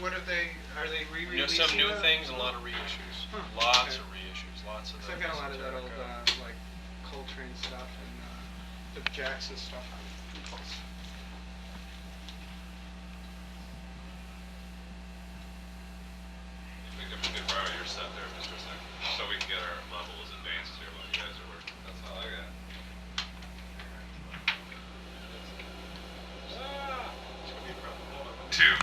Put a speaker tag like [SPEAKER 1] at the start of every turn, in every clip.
[SPEAKER 1] what have they? Are they re-releasing?
[SPEAKER 2] Some new things and a lot of reissues.
[SPEAKER 1] Huh,
[SPEAKER 2] Lots
[SPEAKER 1] okay.
[SPEAKER 2] of reissues. Lots of.
[SPEAKER 1] I've got a lot of that old like Coltrane stuff and the Jackson stuff on Impulse.
[SPEAKER 3] I think we could borrow your set there, Mr. Second, so we can get our levels advanced here while you guys are working. That's all I got.
[SPEAKER 4] Two.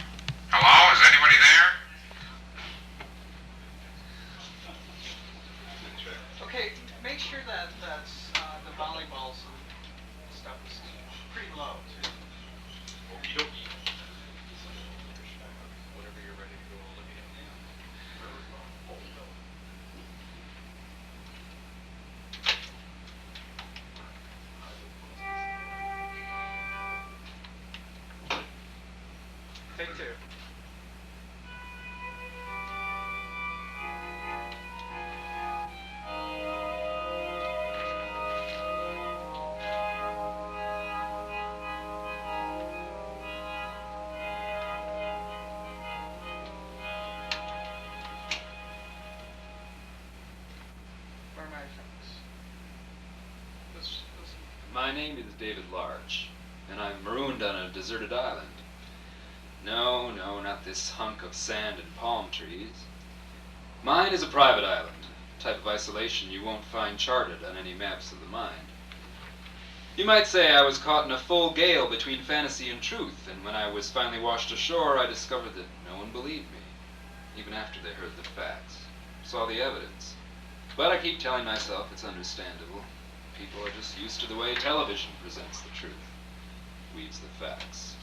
[SPEAKER 4] Hello, is anybody there?
[SPEAKER 1] Okay, make sure that the volleyball stuff is pretty low too.
[SPEAKER 3] Okie dokie.
[SPEAKER 2] Whenever you're ready to go, Olivia.
[SPEAKER 1] Take two. Where am I from?
[SPEAKER 5] My name is David Larch, and I'm marooned on a deserted island. No, not this hunk of sand and palm trees. Mine is a private island, a type of isolation you won't find charted on any maps of the mind. You might say I was caught in a full gale between fantasy and truth, and when I was finally washed ashore, I discovered that no one believed me, even after they heard the facts, saw the evidence. But I keep telling myself it's understandable. People are just used to the way television presents the truth, weaves the facts.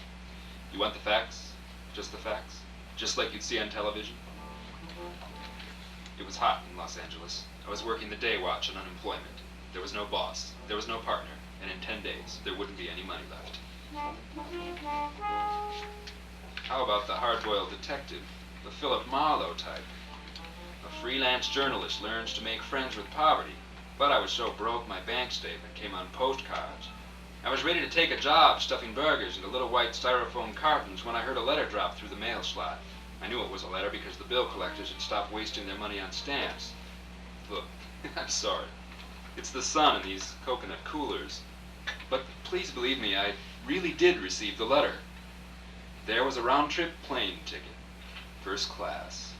[SPEAKER 5] You want the facts? Just the facts? Just like you'd see on television? It was hot in Los Angeles. I was working the day watch on unemployment. There was no boss. There was no partner. And in 10 days, there wouldn't be any money left. How about the hard-boiled detective, the Philip Marlowe type? A freelance journalist learns to make friends with poverty, but I was so broke my bank statement came on postcards. I was ready to take a job stuffing burgers into little white styrofoam cartons when I heard a letter drop through the mail slot. I knew it was a letter because the bill collectors had stopped wasting their money on stamps. Look, I'm sorry. It's the sun in these coconut coolers. But please believe me, I really did receive the letter. There was a round-trip plane ticket, first class,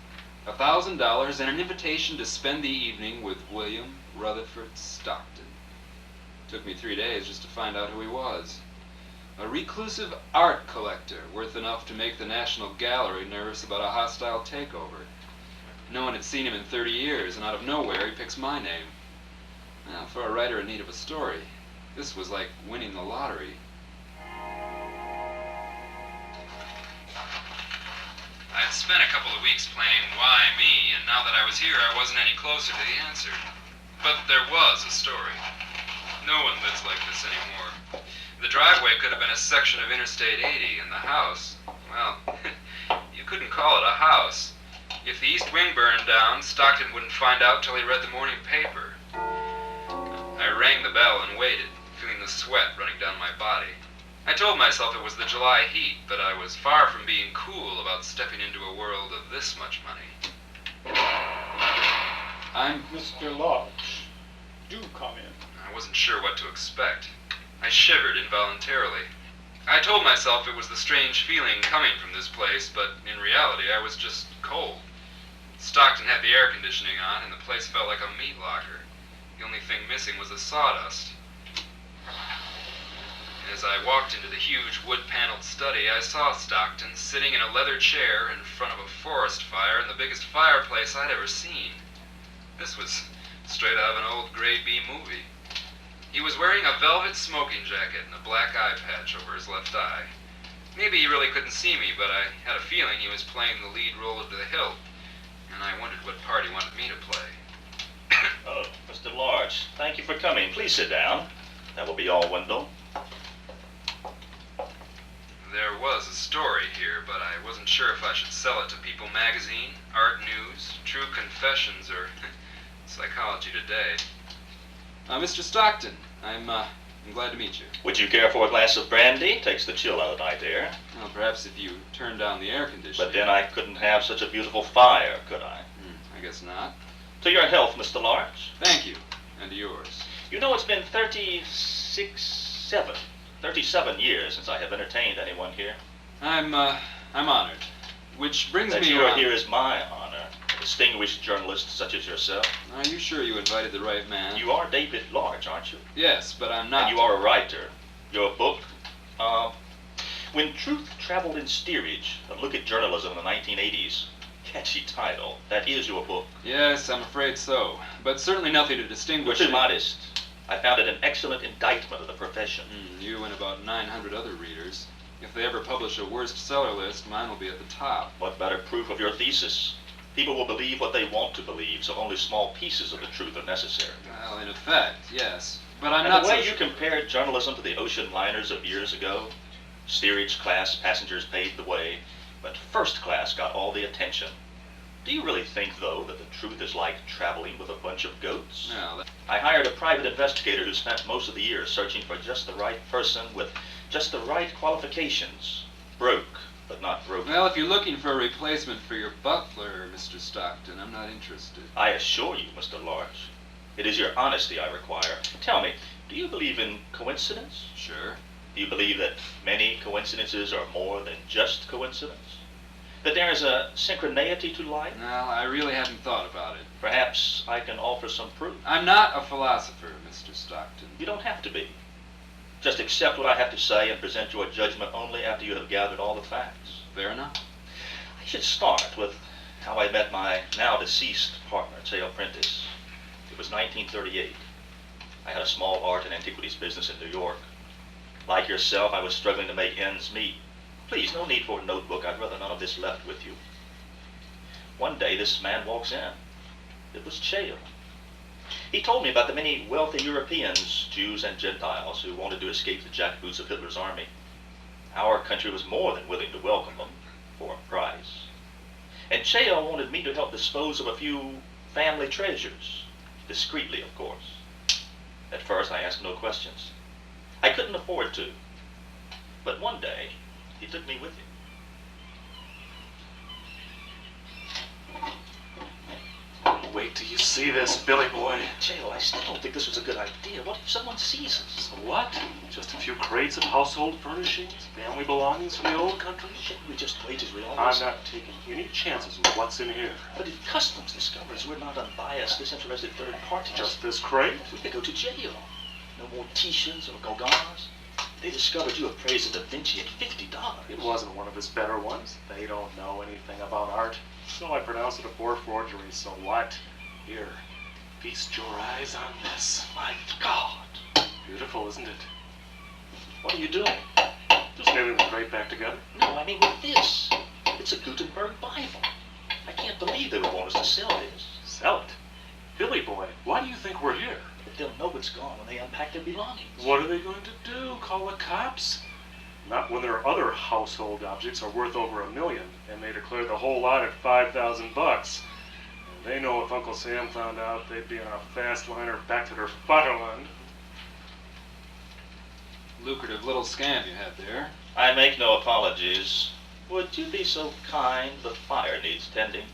[SPEAKER 5] $1,000 and an invitation to spend the evening with William Rutherford Stockton. Took me 3 days just to find out who he was. A reclusive art collector worth enough to make the National Gallery nervous about a hostile takeover. No one had seen him in 30 years, and out of nowhere he picks my name. Now, for a writer in need of a story, this was like winning the lottery. I'd spent a couple of weeks playing Why Me, and now that I was here, I wasn't any closer to the answer. But there was a story. No one lives like this anymore. The driveway could have been a section of Interstate 80, and the house, well, you couldn't call it a house. If the east wing burned down, Stockton wouldn't find out till he read the morning paper. I rang the bell and waited, feeling the sweat running down my body. I told myself it was the July heat, but I was far from being cool about stepping into a world of this much money. I'm
[SPEAKER 6] Mr. Larch, do come in.
[SPEAKER 5] I wasn't sure what to expect. I shivered involuntarily. I told myself it was the strange feeling coming from this place, but in reality I was just cold. Stockton had the air conditioning on, and the place felt like a meat locker. The only thing missing was the sawdust. As I walked into the huge wood-paneled study, I saw Stockton sitting in a leather chair in front of a forest fire in the biggest fireplace I'd ever seen. This was straight out of an old Grade B movie. He was wearing a velvet smoking jacket and a black eye patch over his left eye. Maybe he really couldn't see me, but I had a feeling he was playing the lead role to the hilt, and I wondered what part he wanted me to play.
[SPEAKER 7] Mr. Larch, thank you for coming. Please sit down. That will be all, Wendell.
[SPEAKER 5] There was a story here, but I wasn't sure if I should sell it to People Magazine, Art News, True Confessions, or Psychology Today. Mr. Stockton, I'm I'm glad to meet you.
[SPEAKER 7] Would you care for a glass of brandy? Takes the chill out of the night air.
[SPEAKER 5] Well, perhaps if you turn down the air conditioning.
[SPEAKER 7] But then I couldn't have such a beautiful fire, could I?
[SPEAKER 5] I guess not.
[SPEAKER 7] To your health, Mr. Larch.
[SPEAKER 5] Thank you. And to yours.
[SPEAKER 7] You know, it's been 37 years since I have entertained anyone here.
[SPEAKER 5] I'm honored. Which brings
[SPEAKER 7] That
[SPEAKER 5] me
[SPEAKER 7] you are
[SPEAKER 5] around.
[SPEAKER 7] here is my honor. A distinguished journalist such as yourself.
[SPEAKER 5] Are you sure you invited the right man?
[SPEAKER 7] You are David Larch, aren't you?
[SPEAKER 5] Yes, but I'm not.
[SPEAKER 7] And you are a writer. Your book, When Truth Traveled in Steerage, a look at journalism in the 1980s. Catchy title. That is your book.
[SPEAKER 5] Yes, I'm afraid so. But certainly nothing to
[SPEAKER 7] You're
[SPEAKER 5] distinguish
[SPEAKER 7] too
[SPEAKER 5] it.
[SPEAKER 7] modest. I found it an excellent indictment of the profession.
[SPEAKER 5] You and about 900 other readers. If they ever publish a worst seller list, mine will be at the top.
[SPEAKER 7] What better proof of your thesis? People will believe what they want to believe, so only small pieces of the truth are necessary.
[SPEAKER 5] Well, in effect, yes. But I'm
[SPEAKER 7] And
[SPEAKER 5] not
[SPEAKER 7] the way
[SPEAKER 5] so
[SPEAKER 7] you compared journalism to the ocean liners of years ago, steerage class passengers paved the way, but first class got all the attention. Do you really think, though, that the truth is like traveling with a bunch of goats?
[SPEAKER 5] Well,
[SPEAKER 7] I hired a private investigator who spent most of the year searching for just the right person with just the right qualifications. Broke, but not broken.
[SPEAKER 5] well, if you're looking for a replacement for your butler, Mr. Stockton, I'm not interested.
[SPEAKER 7] I assure you, Mr. Larch, it is your honesty I require. Tell me, do you believe in coincidence?
[SPEAKER 5] Sure.
[SPEAKER 7] Do you believe that many coincidences are more than just coincidence? That there is a synchronicity to life?
[SPEAKER 5] Well, I really haven't thought about it.
[SPEAKER 7] Perhaps I can offer some proof.
[SPEAKER 5] I'm not a philosopher, Mr. Stockton.
[SPEAKER 7] You don't have to be. Just accept what I have to say and present your judgment only after you have gathered all the facts.
[SPEAKER 5] Fair enough.
[SPEAKER 7] I should start with how I met my now deceased partner, J.L. Prentice. It was 1938. I had a small art and antiquities business in New York. Like yourself, I was struggling to make ends meet. Please, no need for a notebook. I'd rather none of this left with you. One day, this man walks in. It was J.L. He told me about the many wealthy Europeans, Jews and Gentiles, who wanted to escape the jackboots of Hitler's army. Our country was more than willing to welcome them for a price. And J.L. wanted me to help dispose of a few family treasures. Discreetly, of course. At first, I asked no questions. I couldn't afford to. But one day, he took me with him.
[SPEAKER 8] Wait till you see this, Billy boy.
[SPEAKER 7] J.L., I still don't think this was a good idea. What if someone sees us?
[SPEAKER 8] So what? Just a few crates of household furnishings, family belongings from the old country?
[SPEAKER 7] Shouldn't we just wait as we
[SPEAKER 8] I'm
[SPEAKER 7] always...
[SPEAKER 8] not taking any chances with what's in here.
[SPEAKER 7] But if customs discovers we're not unbiased, disinterested third parties...
[SPEAKER 8] Just this crate?
[SPEAKER 7] We could go to jail. No more Titians or Gauguins. They discovered you appraised Da Vinci at $50.
[SPEAKER 8] It wasn't one of his better ones. They don't know anything about art. So I pronounced it a poor forgery, so what? Here, feast your eyes on this.
[SPEAKER 7] My God.
[SPEAKER 8] Beautiful, isn't it?
[SPEAKER 7] What are you doing?
[SPEAKER 8] Just nailing the crate back together.
[SPEAKER 7] No, I mean with this. It's a Gutenberg Bible. I can't believe they would want us to sell this.
[SPEAKER 8] Sell it. Billy boy, why do you think we're here?
[SPEAKER 7] But they'll know it's gone when they unpack their belongings.
[SPEAKER 8] What are they going to do? Call the cops? Not when their other household objects are worth over $1 million, and they declared the whole lot at $5,000. And they know if Uncle Sam found out, they'd be on a fast liner back to their fatherland.
[SPEAKER 5] Lucrative little scam you had there.
[SPEAKER 7] I make no apologies. Would you be so kind? The fire needs tending.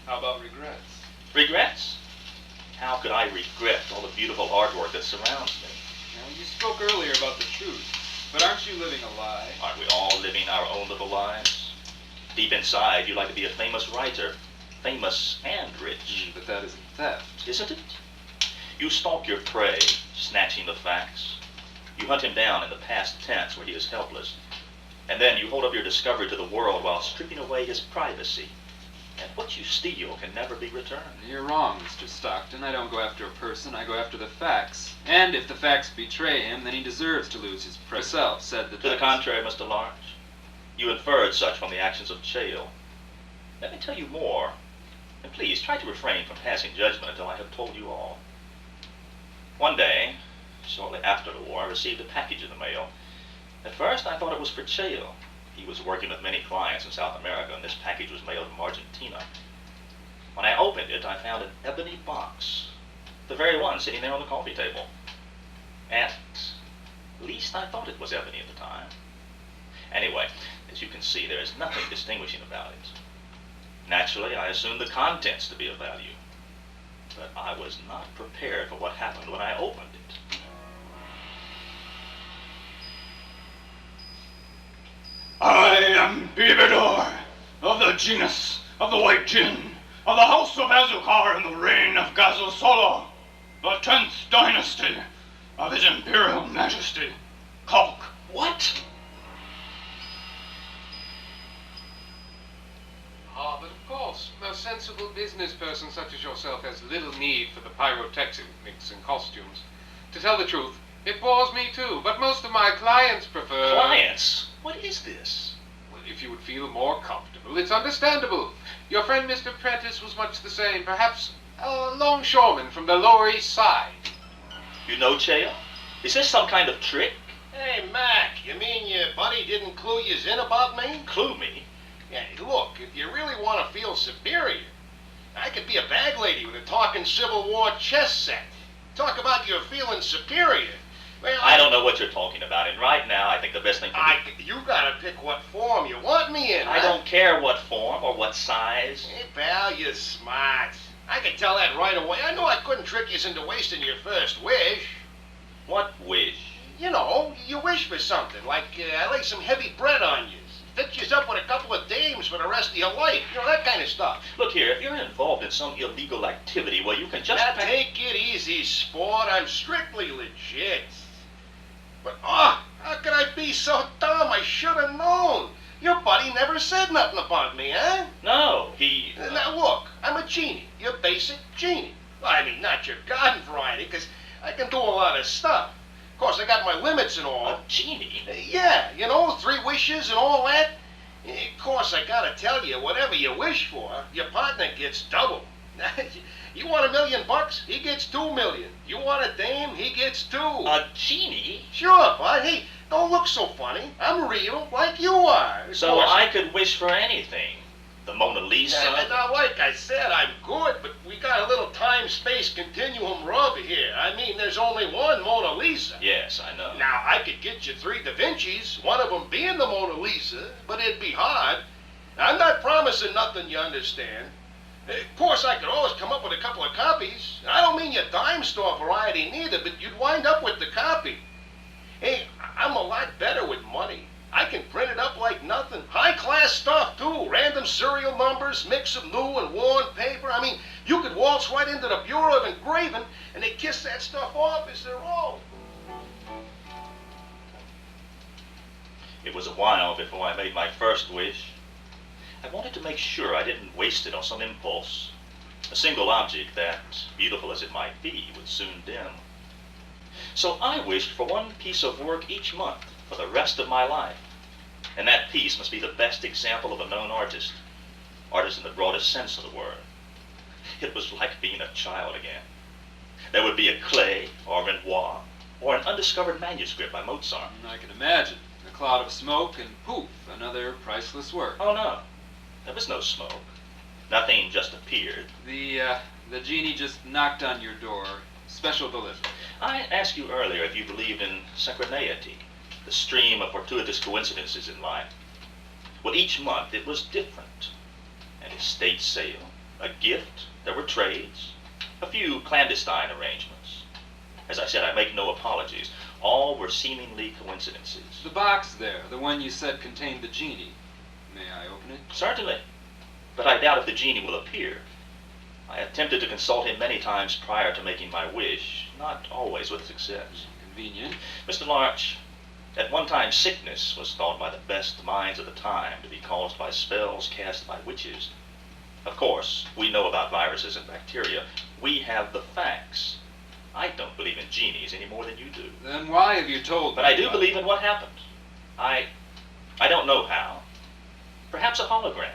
[SPEAKER 5] How about regrets?
[SPEAKER 7] Regrets? How could I regret all the beautiful artwork that surrounds me?
[SPEAKER 5] Now, you spoke earlier about the truth, but aren't you living a lie?
[SPEAKER 7] Aren't we all living our own little lives? Deep inside, you'd like to be a famous writer. Famous and rich.
[SPEAKER 5] But that isn't theft.
[SPEAKER 7] Isn't it? You stalk your prey, snatching the facts. You hunt him down in the past tense where he is helpless. And then you hold up your discovery to the world while stripping away his privacy. And what you steal can never be returned.
[SPEAKER 5] You're wrong, Mr. Stockton. I don't go after a person, I go after the facts. And if the facts betray him, then he deserves to lose his self, said the
[SPEAKER 7] To the contrary, Mr. Larch. You inferred such from the actions of Chale. Let me tell you more. And please, try to refrain from passing judgment until I have told you all. One day, shortly after the war, I received a package in the mail. At first, I thought it was for Chale. He was working with many clients in South America, and this package was mailed from Argentina. When I opened it, I found an ebony box, the very one sitting there on the coffee table. And At least I thought it was ebony at the time. Anyway, as you can see, there is nothing distinguishing about it. Naturally, I assumed the contents to be of value, but I was not prepared for what happened when I opened it.
[SPEAKER 6] I am Bibidor, of the genus of the White Jinn, of the house of Azucar in the reign of Gazosolo, the 10th dynasty of His Imperial Majesty, Kalk.
[SPEAKER 7] What?
[SPEAKER 9] Ah, but of course, a sensible business person such as yourself has little need for the pyrotechnics and costumes. To tell the truth, it bores me too, but most of my clients prefer...
[SPEAKER 7] Clients? What is this?
[SPEAKER 9] Well, if you would feel more comfortable, it's understandable. Your friend Mr. Prentice was much the same, perhaps a longshoreman from the Lower East Side.
[SPEAKER 7] You know Cheo? Is this some kind of trick?
[SPEAKER 10] Hey, Mac, you mean your buddy didn't clue you in about me?
[SPEAKER 7] Clue me?
[SPEAKER 10] Yeah, look, if you really want to feel superior, I could be a bag lady with a talking Civil War chess set. Talk about you feeling superior. Well,
[SPEAKER 7] I don't know what you're talking about, and right now I think the best thing to do...
[SPEAKER 10] You gotta pick what form you want me in,
[SPEAKER 7] I
[SPEAKER 10] huh?
[SPEAKER 7] don't care what form or what size.
[SPEAKER 10] Hey, pal, you're smart. I could tell that right away. I knew I couldn't trick you into wasting your first wish.
[SPEAKER 7] What wish?
[SPEAKER 10] You know, you wish for something, like I lay some heavy bread on you. Fix you up with a couple of dames for the rest of your life. You know, that kind of stuff.
[SPEAKER 7] Look here, if you're involved in some illegal activity, well, you can just...
[SPEAKER 10] Now, take it easy, sport. I'm strictly legit. But, how could I be so dumb? I should have known. Your buddy never said nothing about me, huh?
[SPEAKER 7] No, he...
[SPEAKER 10] Now, look, I'm a genie. Your basic genie. Well, I mean, not your garden variety, because I can do a lot of stuff. Of course, I got my limits and all.
[SPEAKER 7] A genie?
[SPEAKER 10] Yeah, you know, 3 wishes and all that. Of course, I gotta tell you, whatever you wish for, your partner gets double. You want $1 million? He gets 2 million. You want a dame? He gets 2.
[SPEAKER 7] A genie?
[SPEAKER 10] Sure, bud. Hey, don't look so funny. I'm real, like you are. Of
[SPEAKER 7] So
[SPEAKER 10] course.
[SPEAKER 7] I could wish for anything. The Mona Lisa?
[SPEAKER 10] Now, like I said, I'm good, but we got a little time-space continuum rub here. I mean, there's only one Mona Lisa.
[SPEAKER 7] Yes, I know.
[SPEAKER 10] Now, I could get you 3 Da Vincis, one of them being the Mona Lisa, but it'd be hard. I'm not promising nothing, you understand. Of course, I could always come up with a couple of copies. I don't mean your dime store variety neither, but you'd wind up with the copy. Hey, I'm a lot better with money. I can print it up like nothing. High-class stuff, too. Random serial numbers, mix of new and worn paper. I mean, you could waltz right into the Bureau of Engraving, and they kiss that stuff off as their own.
[SPEAKER 7] It was a while before I made my first wish. I wanted to make sure I didn't waste it on some impulse. A single object that, beautiful as it might be, would soon dim. So I wished for one piece of work each month for the rest of my life. And that piece must be the best example of a known artist. Artist in the broadest sense of the word. It was like being a child again. There would be a Klee, or Renoir, or an undiscovered manuscript by Mozart.
[SPEAKER 5] I can imagine. A cloud of smoke and poof, another priceless work.
[SPEAKER 7] Oh no, there was no smoke. Nothing just appeared.
[SPEAKER 5] The genie just knocked on your door. Special delivery.
[SPEAKER 7] I asked you earlier if you believed in synchronicity, the stream of fortuitous coincidences in life. Well, each month it was different. An estate sale, a gift, there were trades, a few clandestine arrangements. As I said, I make no apologies. All were seemingly coincidences.
[SPEAKER 5] The box there, the one you said contained the genie. May I open it?
[SPEAKER 7] Certainly, but I doubt if the genie will appear. I attempted to consult him many times prior to making my wish, not always with success.
[SPEAKER 5] Convenient.
[SPEAKER 7] Mr. Larch, at one time sickness was thought by the best minds of the time to be caused by spells cast by witches. Of course, we know about viruses and bacteria. We have the facts. I don't believe in genies any more than you do.
[SPEAKER 5] Then why have you told me?
[SPEAKER 7] But I do
[SPEAKER 5] about
[SPEAKER 7] believe in what happened. I don't know how. Perhaps a hologram.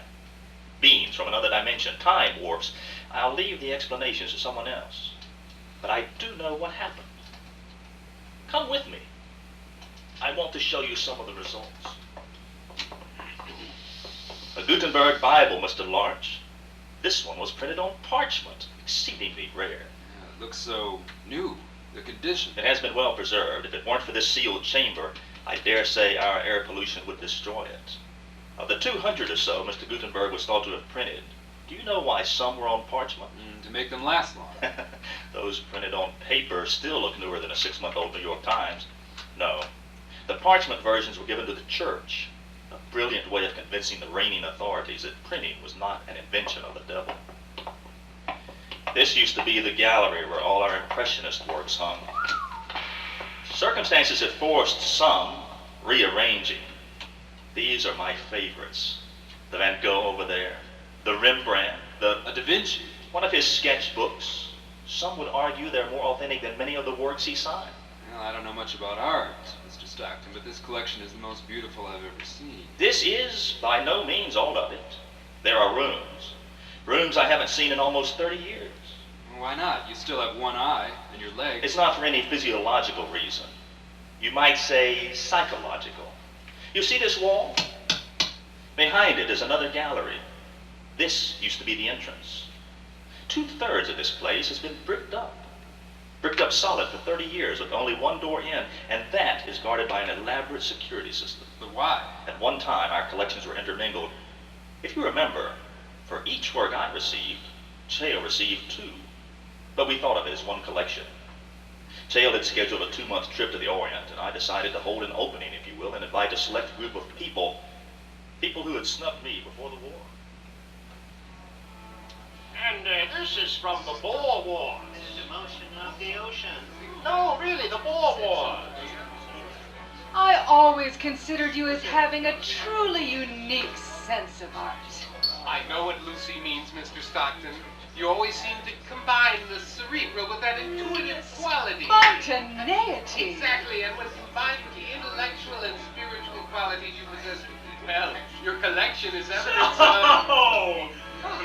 [SPEAKER 7] Beings from another dimension, time warps. I'll leave the explanations to someone else. But I do know what happened. Come with me. I want to show you some of the results. A Gutenberg Bible, Mr. Larch. This one was printed on parchment, exceedingly rare.
[SPEAKER 5] It looks so new. The condition.
[SPEAKER 7] It has been well preserved. If it weren't for this sealed chamber, I dare say our air pollution would destroy it. Of the 200 or so Mr. Gutenberg was thought to have printed, do you know why some were on parchment?
[SPEAKER 5] To make them last long.
[SPEAKER 7] Those printed on paper still look newer than a 6-month-old New York Times. No, the parchment versions were given to the church, a brilliant way of convincing the reigning authorities that printing was not an invention of the devil. This used to be the gallery where all our impressionist works hung. Circumstances have forced some rearranging. These are my favorites. The Van Gogh over there, the Rembrandt,
[SPEAKER 5] A Da Vinci.
[SPEAKER 7] one of his sketchbooks. Some would argue they're more authentic than many of the works he signed.
[SPEAKER 5] Well, I don't know much about art, Mr. Stockton, but this collection is the most beautiful I've ever seen.
[SPEAKER 7] This is by no means all of it. There are rooms. Rooms I haven't seen in almost 30 years.
[SPEAKER 5] Why not? You still have one eye and your leg.
[SPEAKER 7] It's not for any physiological reason. You might say psychological. You see this wall? Behind it is another gallery. This used to be the entrance. 2/3 of this place has been bricked up. Bricked up solid for 30 years with only one door in, and that is guarded by an elaborate security system.
[SPEAKER 5] But why?
[SPEAKER 7] At one time, our collections were intermingled. If you remember, for each work I received, Chale received 2. But we thought of it as one collection. Chale had scheduled a 2-month trip to the Orient, and I decided to hold an opening, if you will, and invite a select group of people who had snubbed me before the war.
[SPEAKER 10] And this is from the Boer War.
[SPEAKER 1] The motion of the ocean.
[SPEAKER 10] No, really, the Boer War.
[SPEAKER 11] I always considered you as having a truly unique sense of art.
[SPEAKER 9] I know what Lucy means, Mr. Stockton. You always seem to combine the cerebral with that intuitive quality.
[SPEAKER 11] Spontaneity.
[SPEAKER 9] Exactly, and when combined with the intellectual and spiritual qualities you possess, well, your collection is evidence of...
[SPEAKER 8] Oh,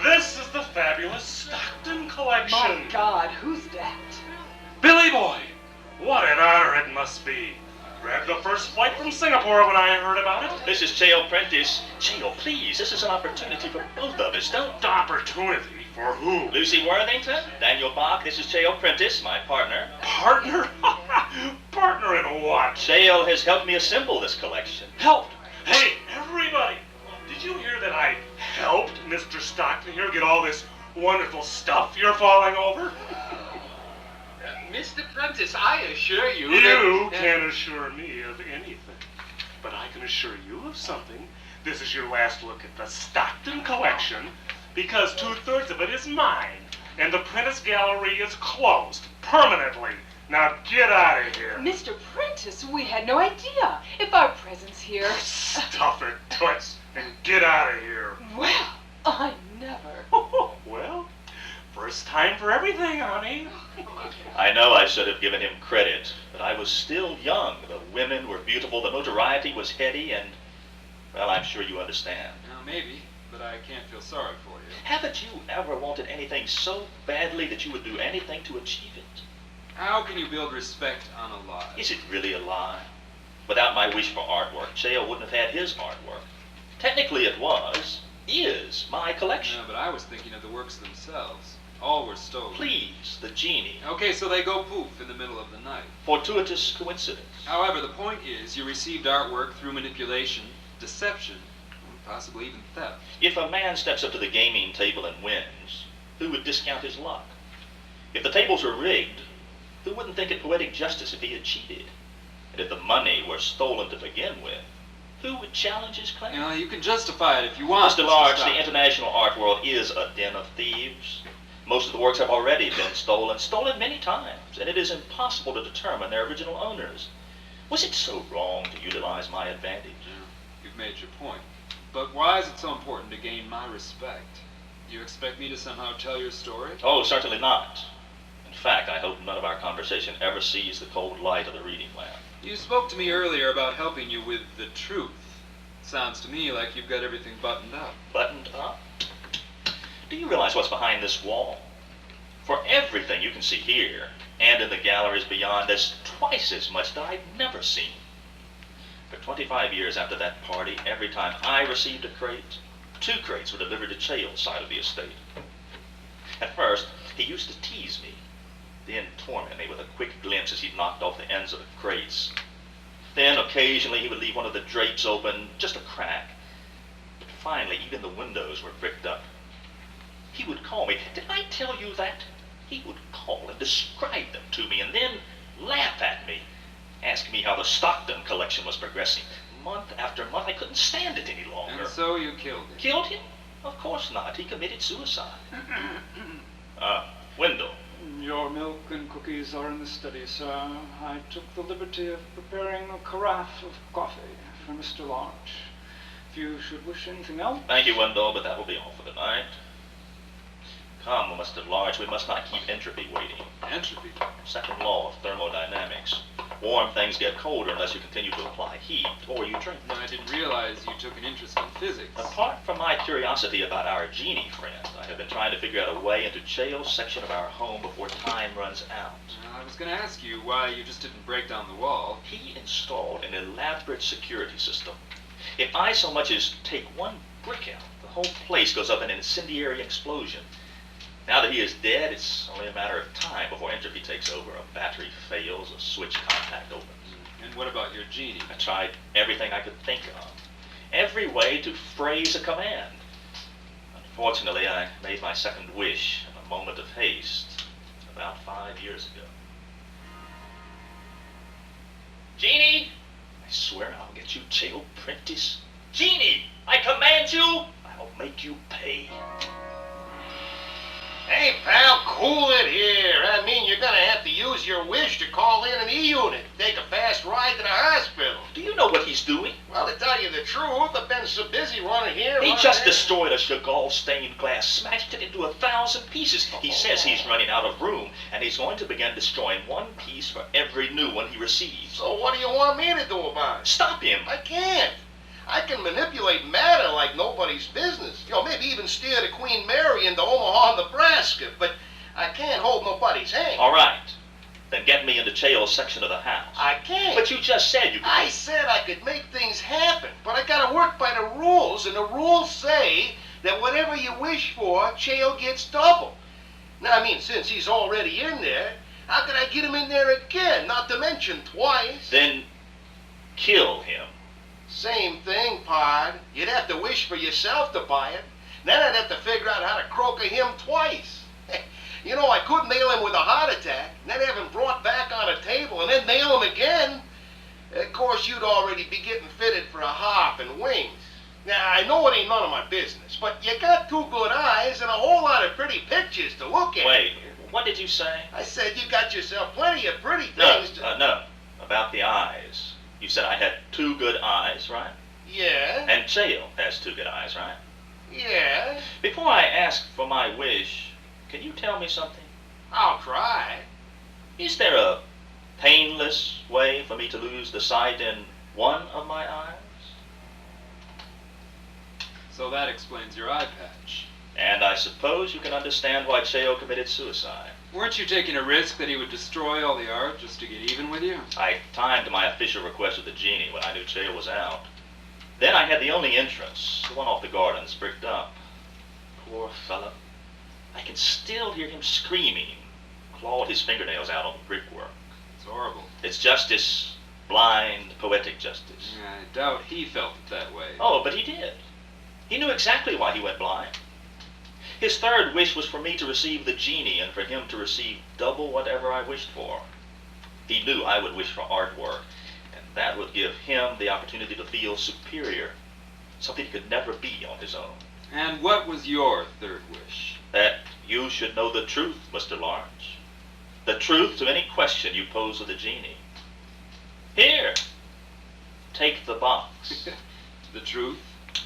[SPEAKER 8] this is the fabulous Stockton collection.
[SPEAKER 11] My God, who's that?
[SPEAKER 8] Billy Boy, what an honor it must be. Grabbed the first flight from Singapore when I heard about it.
[SPEAKER 7] This is Chale Prentice. Chale, please, this is an opportunity for both of us. Don't...
[SPEAKER 8] Opportunity for who?
[SPEAKER 7] Lucy Worthington, Daniel Bach, this is Chale Prentice, my partner.
[SPEAKER 8] Partner? Partner in what?
[SPEAKER 7] Chale has helped me assemble this collection.
[SPEAKER 8] Helped? Hey, everybody, did you hear that I helped Mr. Stockton here get all this wonderful stuff you're falling over?
[SPEAKER 9] Mr. Prentice, I assure you
[SPEAKER 8] You
[SPEAKER 9] that...
[SPEAKER 8] can't assure me of anything, but I can assure you of something. This is your last look at the Stockton collection, because 2/3 of it is mine, and the Prentice Gallery is closed permanently. Now get out of here.
[SPEAKER 11] Mr. Prentice, we had no idea. If our presence here...
[SPEAKER 8] Stuff it, Toots, and get out of here.
[SPEAKER 11] Well, I never...
[SPEAKER 8] Well, first time for everything, honey.
[SPEAKER 7] I know I should have given him credit, but I was still young. The women were beautiful, the notoriety was heady, and, well, I'm sure you understand.
[SPEAKER 5] Now, maybe, but I can't feel sorry for you.
[SPEAKER 7] Haven't you ever wanted anything so badly that you would do anything to achieve it?
[SPEAKER 5] How can you build respect on a lie?
[SPEAKER 7] Is it really a lie? Without my wish for artwork, Chale wouldn't have had his artwork. Technically it is my collection.
[SPEAKER 5] No, but I was thinking of the works themselves. All were stolen.
[SPEAKER 7] Please, the genie.
[SPEAKER 5] Okay, so they go poof in the middle of the night.
[SPEAKER 7] Fortuitous coincidence.
[SPEAKER 5] However, the point is, you received artwork through manipulation, deception, and possibly even theft.
[SPEAKER 7] If a man steps up to the gaming table and wins, who would discount his luck? If the tables were rigged, who wouldn't think it poetic justice if he had cheated? And if the money were stolen to begin with, who would challenge his claim?
[SPEAKER 5] You know, you can justify it if you want.
[SPEAKER 7] Mr. Large, the international art world is a den of thieves. Most of the works have already been stolen many times, and it is impossible to determine their original owners. Was it so wrong to utilize my advantage?
[SPEAKER 5] You've made your point. But why is it so important to gain my respect? Do you expect me to somehow tell your story?
[SPEAKER 7] Oh, certainly not. In fact, I hope none of our conversation ever sees the cold light of the reading lamp.
[SPEAKER 5] You spoke to me earlier about helping you with the truth. Sounds to me like you've got everything buttoned up.
[SPEAKER 7] Buttoned up? Do you realize what's behind this wall? For everything you can see here, and in the galleries beyond, there's twice as much that I've never seen. For 25 years after that party, every time I received a crate, 2 crates were delivered to Chale's side of the estate. At first, he used to tease me. then torment me with a quick glimpse as he knocked off the ends of the crates. Then, occasionally, he would leave one of the drapes open, just a crack. But finally, even the windows were bricked up. He would call me. Did I tell you that? He would call and describe them to me, and then laugh at me, ask me how the Stockton collection was progressing. Month after month, I couldn't stand it any longer.
[SPEAKER 5] And so you killed him.
[SPEAKER 7] Killed him? Of course not. He committed suicide. Wendell.
[SPEAKER 6] Your milk and cookies are in the study, sir. I took the liberty of preparing a carafe of coffee for Mr. Larch. If you should wish anything else.
[SPEAKER 7] Thank you, Wendell, but that will be all for tonight. Come, Mr. Larch, we must not keep entropy waiting.
[SPEAKER 5] Entropy?
[SPEAKER 7] Second law of thermodynamics. Warm things get colder unless you continue to apply heat, or you drink.
[SPEAKER 5] No, I didn't realize you took an interest in physics.
[SPEAKER 7] Apart from my curiosity about our genie friend, I have been trying to figure out a way into Cheo's section of our home before time runs out.
[SPEAKER 5] I was going to ask you why you just didn't break down the wall.
[SPEAKER 7] He installed an elaborate security system. If I so much as take one brick out, the whole place goes up in an incendiary explosion. Now that he is dead, it's only a matter of time before entropy takes over. A battery fails, a switch contact opens.
[SPEAKER 5] And what about your genie?
[SPEAKER 7] I tried everything I could think of. Every way to phrase a command. Unfortunately, I made my second wish in a moment of haste about 5 years ago. Genie! I swear I'll get you Cheo Prentice. Genie! I command you! I'll make you pay.
[SPEAKER 10] Hey, pal, cool it here. I mean, you're gonna have to use your wish to call in an E-unit. Take a fast ride to the hospital.
[SPEAKER 7] Do you know what he's doing?
[SPEAKER 10] Well, to tell you the truth, I've been so busy running here.
[SPEAKER 7] He
[SPEAKER 10] running
[SPEAKER 7] just
[SPEAKER 10] there.
[SPEAKER 7] destroyed a Chagall stained glass, smashed it into 1,000 pieces. He says he's running out of room, and he's going to begin destroying one piece for every new one he receives.
[SPEAKER 10] So what do you want me to do about it?
[SPEAKER 7] Stop him.
[SPEAKER 10] I can't. I can manipulate matter like nobody's business. You know, maybe even steer the Queen Mary into Omaha, Nebraska, but I can't hold nobody's hand.
[SPEAKER 7] All right. Then get me into Cheo's section of the house.
[SPEAKER 10] I can't.
[SPEAKER 7] But you just said you could.
[SPEAKER 10] I said I could make things happen, but I gotta work by the rules, and the rules say that whatever you wish for, Cheo gets double. Now, I mean, since he's already in there, how could I get him in there again, not to mention twice?
[SPEAKER 7] Then kill him.
[SPEAKER 10] Same thing, Pod. You'd have to wish for yourself to buy it. Then I'd have to figure out how to croaker him twice. You know, I could nail him with a heart attack, then have him brought back on a table, and then nail him again. Of course, you'd already be getting fitted for a harp and wings. Now, I know it ain't none of my business, but you got two good eyes and a whole lot of pretty pictures to look at.
[SPEAKER 7] Wait, what did you say?
[SPEAKER 10] I said you got yourself plenty of pretty
[SPEAKER 7] No,
[SPEAKER 10] things
[SPEAKER 7] no. About the eyes. You said I had two good eyes, right?
[SPEAKER 10] Yeah.
[SPEAKER 7] And Cheo has two good eyes, right?
[SPEAKER 10] Yeah.
[SPEAKER 7] Before I ask for my wish, can you tell me something?
[SPEAKER 10] I'll try.
[SPEAKER 7] Is there a painless way for me to lose the sight in one of my eyes?
[SPEAKER 5] So that explains your eye patch.
[SPEAKER 7] And I suppose you can understand why Cheo committed suicide.
[SPEAKER 5] Weren't you taking a risk that he would destroy all the art just to get even with you?
[SPEAKER 7] I timed my official request with the genie when I knew Cheo was out. Then I had the only entrance, the one off the gardens, bricked up. Poor fellow. I can still hear him screaming, clawed his fingernails out on the brickwork.
[SPEAKER 5] It's horrible.
[SPEAKER 7] It's justice, blind, poetic justice.
[SPEAKER 5] I doubt he felt it that way.
[SPEAKER 7] Oh, but he did. He knew exactly why he went blind. His third wish was for me to receive the genie and for him to receive double whatever I wished for. He knew I would wish for artwork, and that would give him the opportunity to feel superior, something he could never be on his own.
[SPEAKER 5] And what was your third wish?
[SPEAKER 7] That you should know the truth, Mr. Larch. The truth to any question you pose to the genie. Here, take the box.
[SPEAKER 5] The truth?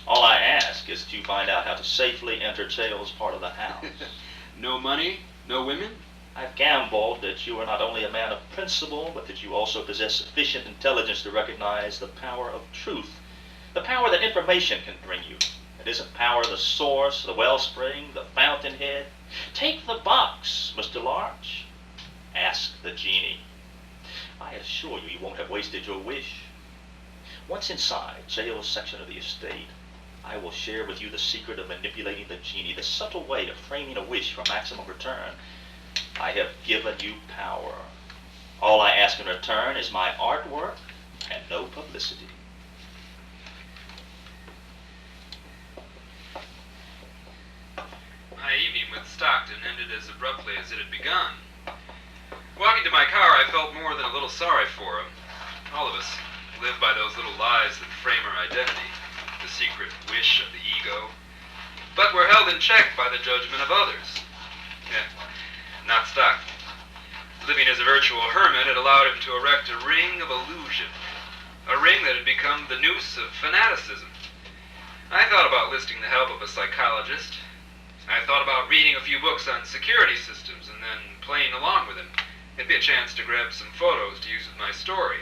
[SPEAKER 7] All I ask is that you find out how to safely enter Cheo's part of the house.
[SPEAKER 5] No money? No women?
[SPEAKER 7] I've gambled that you are not only a man of principle, but that you also possess sufficient intelligence to recognize the power of truth. The power that information can bring you. It isn't power the source, the wellspring, the fountainhead. Take the box, Mr. Larch. Ask the genie. I assure you, you won't have wasted your wish. Once inside Cheo's section of the estate, I will share with you the secret of manipulating the genie, the subtle way of framing a wish for maximum return. I have given you power. All I ask in return is my artwork and no publicity.
[SPEAKER 5] My evening with Stockton ended as abruptly as it had begun. Walking to my car, I felt more than a little sorry for him. All of us live by those little lies that frame our identity, the secret wish of the ego. But we're held in check by the judgment of others. Yeah, not Stockton. Living as a virtual hermit had allowed him to erect a ring of illusion, a ring that had become the noose of fanaticism. I thought about enlisting the help of a psychologist. I thought about reading a few books on security systems and then playing along with him. It'd be a chance to grab some photos to use with my story.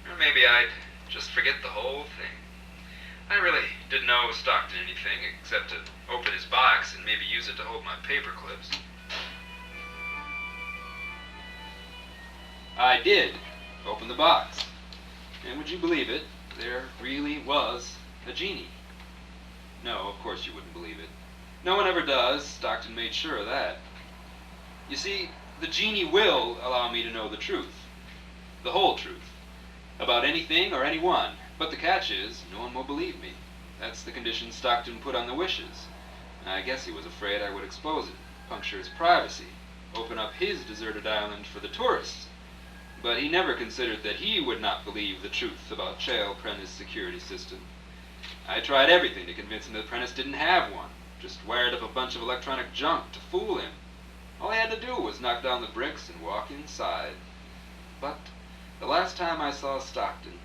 [SPEAKER 5] Or maybe I'd just forget the whole thing. I really didn't owe Stockton anything except to open his box and maybe use it to hold my paper clips. I did open the box. And would you believe it, there really was a genie. No, of course you wouldn't believe it. No one ever does. Stockton made sure of that. You see, the genie will allow me to know the truth. The whole truth. About anything or anyone. But the catch is, no one will believe me. That's the condition Stockton put on the wishes. I guess he was afraid I would expose it, puncture his privacy, open up his deserted island for the tourists. But he never considered that he would not believe the truth about Chael Prentice's security system. I tried everything to convince him that Prentice didn't have one. Just wired up a bunch of electronic junk to fool him. All he had to do was knock down the bricks and walk inside. But the last time I saw Stockton,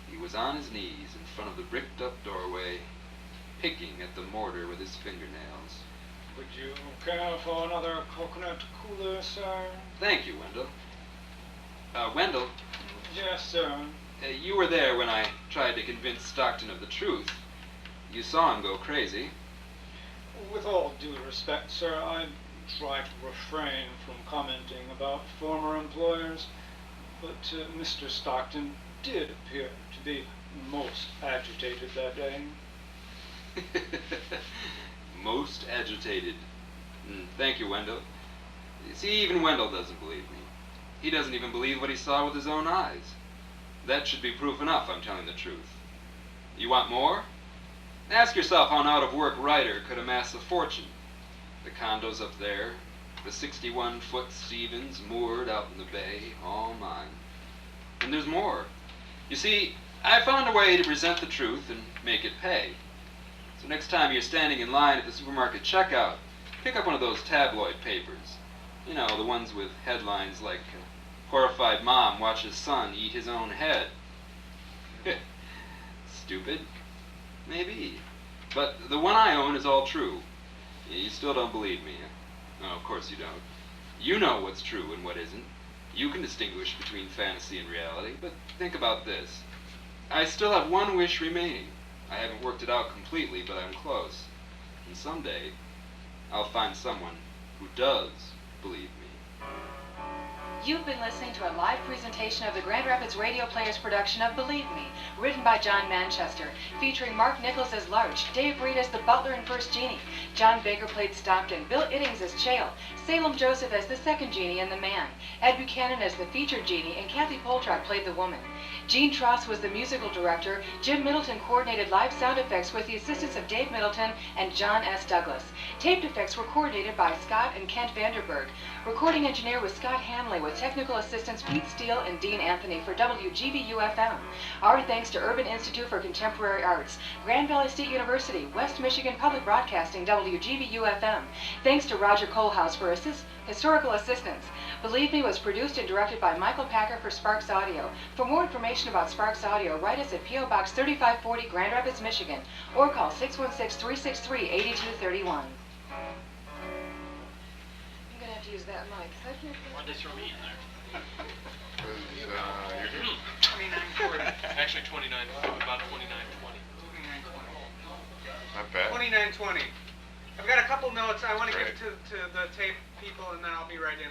[SPEAKER 5] he was on his knees in front of the bricked-up doorway, picking at the mortar with his fingernails.
[SPEAKER 6] Would you care for another coconut cooler, sir?
[SPEAKER 5] Thank you, Wendell. Wendell,
[SPEAKER 6] Yes, sir.
[SPEAKER 5] you were there when I tried to convince Stockton of the truth. You saw him go crazy.
[SPEAKER 6] With all due respect, sir, I try to refrain from commenting about former employers, but Mr. Stockton did appear to be most agitated that day.
[SPEAKER 5] Most agitated. Thank you, Wendell. You see, even Wendell doesn't believe me. He doesn't even believe what he saw with his own eyes. That should be proof enough I'm telling the truth. You want more? Ask yourself how an out-of-work writer could amass a fortune. The condos up there, the 61-foot Stevens moored out in the bay, all mine. And there's more. You see, I found a way to present the truth and make it pay. So next time you're standing in line at the supermarket checkout, pick up one of those tabloid papers. You know, the ones with headlines like, "Horrified Mom Watches Son Eat His Own Head." Stupid? Maybe. But the one I own is all true. You still don't believe me. No, of course you don't. You know what's true and what isn't. You can distinguish between fantasy and reality, but think about this. I still have one wish remaining. I haven't worked it out completely, but I'm close. And someday, I'll find someone who does believe me.
[SPEAKER 11] You've been listening to a live presentation of the Grand Rapids Radio Players production of Believe Me, written by John Manchester, featuring Mark Nichols as Larch, Dave Reed as the butler and first genie, John Baker played Stockton, Bill Iddings as Chael, Salem Joseph as the second genie and the man, Ed Buchanan as the featured genie, and Kathy Poltrock played the woman. Gene Tross was the musical director. Jim Middleton coordinated live sound effects with the assistance of Dave Middleton and John S. Douglas. Taped effects were coordinated by Scott and Kent Vanderberg. Recording engineer was Scott Hanley with technical assistants Pete Steele and Dean Anthony for WGBU-FM. Our thanks to Urban Institute for Contemporary Arts, Grand Valley State University, West Michigan Public Broadcasting, WGBU-FM. Thanks to Roger Kohlhaus for historical assistance. Believe Me was produced and directed by Michael Packer for Sparks Audio. For more information about Sparks Audio, write us at P.O. Box 3540, Grand Rapids, Michigan, or call 616-363-8231. Use that mic.
[SPEAKER 2] Why'd they throw me in there?
[SPEAKER 1] You're 2940.
[SPEAKER 2] Actually, about 29:20.
[SPEAKER 1] 2920.
[SPEAKER 4] Not bad.
[SPEAKER 1] 2920. I've got a couple notes I want to give to the tape people, and then I'll be right in.